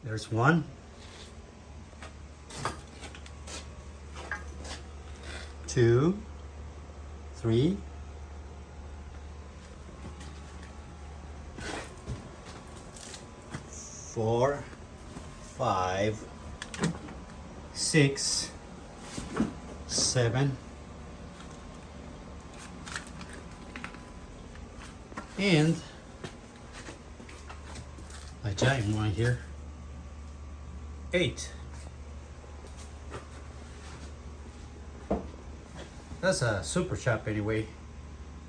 There's one, two, three, four, five, six, seven, and a giant one here, eight. That's a super shop anyway.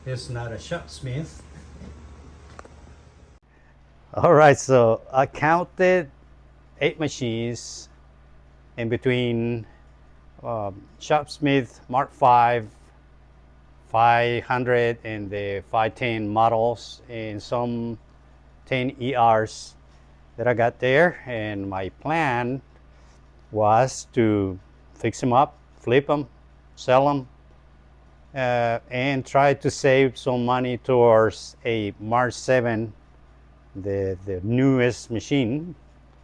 It's not a Shopsmith. All right, so I counted 8 machines in between Shopsmith Mark 5, 500 and the 510 models and some 10 ERs that I got there. And my plan was to fix them up, flip them, sell them, and try to save some money towards a Mark 7, the newest machine.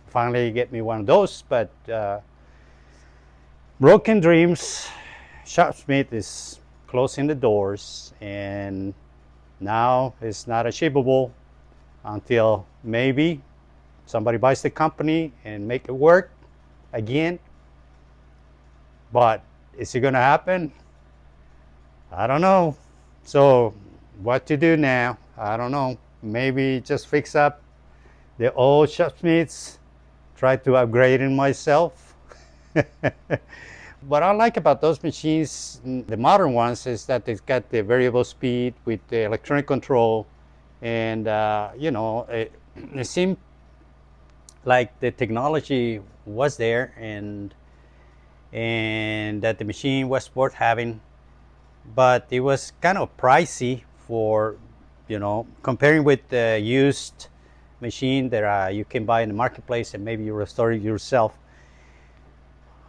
Finally get me one of those, but broken dreams. Shopsmith is closing the doors, and now it's not achievable until maybe somebody buys the company and make it work again. But is it gonna happen? I don't know. So what to do now? I don't know. Maybe just fix up the old Shopsmiths, try to upgrade it myself. What I like about those machines, the modern ones, is that they've got the variable speed with the electronic control, and it seemed like the technology was there, and that the machine was worth having, but it was kind of pricey for, comparing with the used machine that you can buy in the marketplace and maybe you restore it yourself.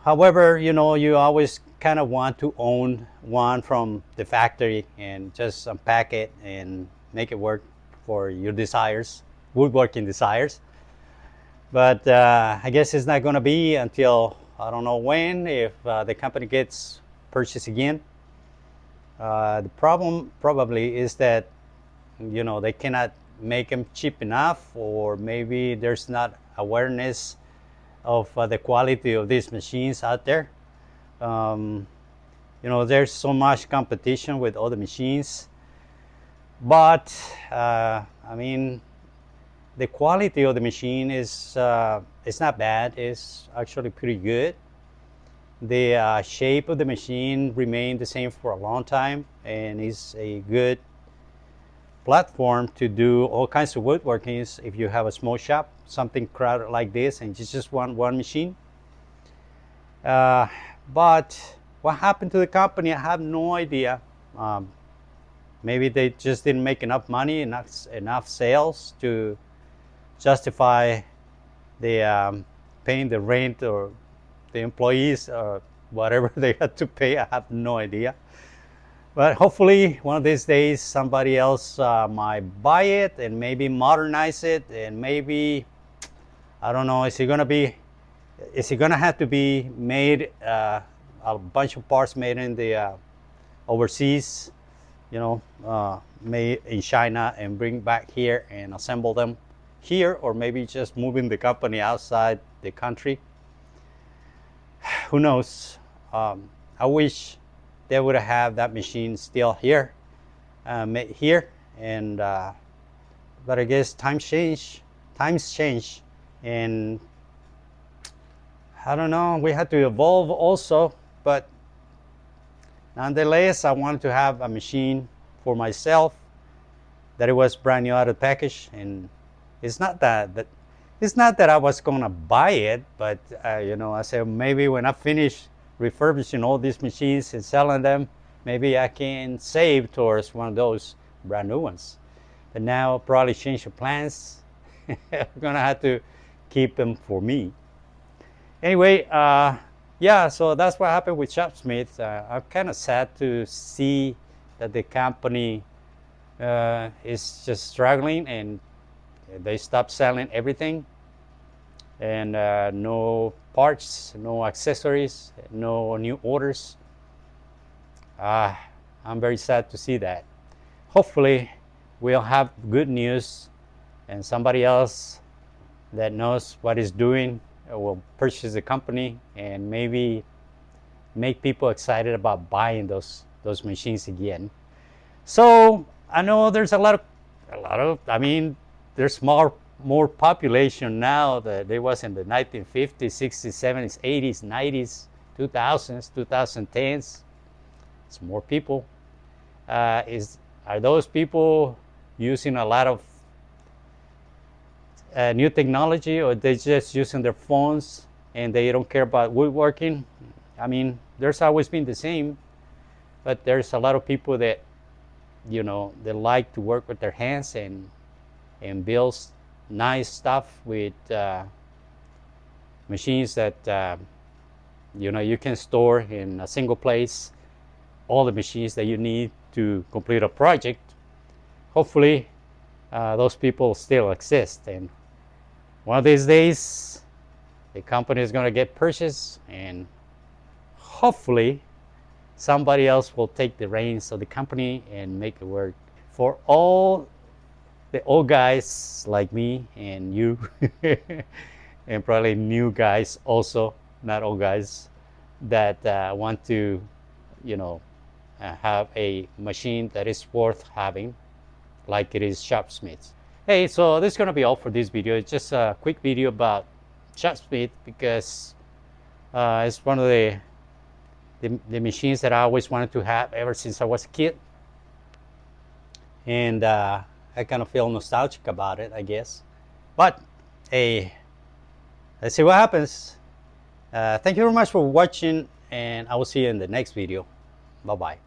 However, you always kind of want to own one from the factory and just unpack it and make it work for your desires, woodworking desires. But I guess it's not going to be until I don't know when, if the company gets purchased again. The problem probably is that they cannot make them cheap enough, or maybe there's not awareness of the quality of these machines out there. There's so much competition with other machines, but the quality of the machine is it's not bad. It's actually pretty good. The shape of the machine remained the same for a long time, and is a good platform to do all kinds of woodworkings if you have a small shop, something crowded like this, and you just want one machine. But what happened to the company, I have no idea. Maybe they just didn't make enough money, enough sales to justify the paying the rent or the employees or whatever they had to pay. I have no idea. But hopefully one of these days somebody else might buy it and maybe modernize it, and maybe, I don't know, is it gonna have to be made, a bunch of parts made in the overseas, made in China and bring back here and assemble them here, or maybe just moving the company outside the country. Who knows? I wish they would have that machine still here, made here, and but I guess times change, and I don't know. We had to evolve also, but nonetheless, I wanted to have a machine for myself that it was brand new out of the package, and it's not that I was gonna buy it, but I said maybe when I finish refurbishing all these machines and selling them, maybe I can save towards one of those brand new ones. But now I'll probably change the plans. I'm gonna have to keep them for me. Anyway, yeah, so that's what happened with Shopsmith. I'm kind of sad to see that the company is just struggling and they stopped selling everything. and no parts, no accessories, no new orders. I'm very sad to see that. Hopefully, we'll have good news, and somebody else that knows what is doing will purchase the company and maybe make people excited about buying those machines again. So I know there's a lot of. I mean, there's more population now than there was in the 1950s, 60s, 70s, 80s, 90s, 2000s, 2010s. It's more people. Are those people using a lot of new technology, or they just using their phones and they don't care about woodworking? I mean, there's always been the same, but there's a lot of people that, you know, they like to work with their hands and build nice stuff with machines that you know, you can store in a single place all the machines that you need to complete a project. Hopefully, those people still exist, and one of these days, the company is going to get purchased, and hopefully, somebody else will take the reins of the company and make it work for all the old guys like me and you, and probably new guys also, not old guys, that want to, you know, have a machine that is worth having, like it is Shopsmith. Hey, so this is going to be all for this video. It's just a quick video about Shopsmith because it's one of the machines that I always wanted to have ever since I was a kid. And I kind of feel nostalgic about it, I guess. But hey, let's see what happens. Thank you very much for watching, and I will see you in the next video. Bye-bye.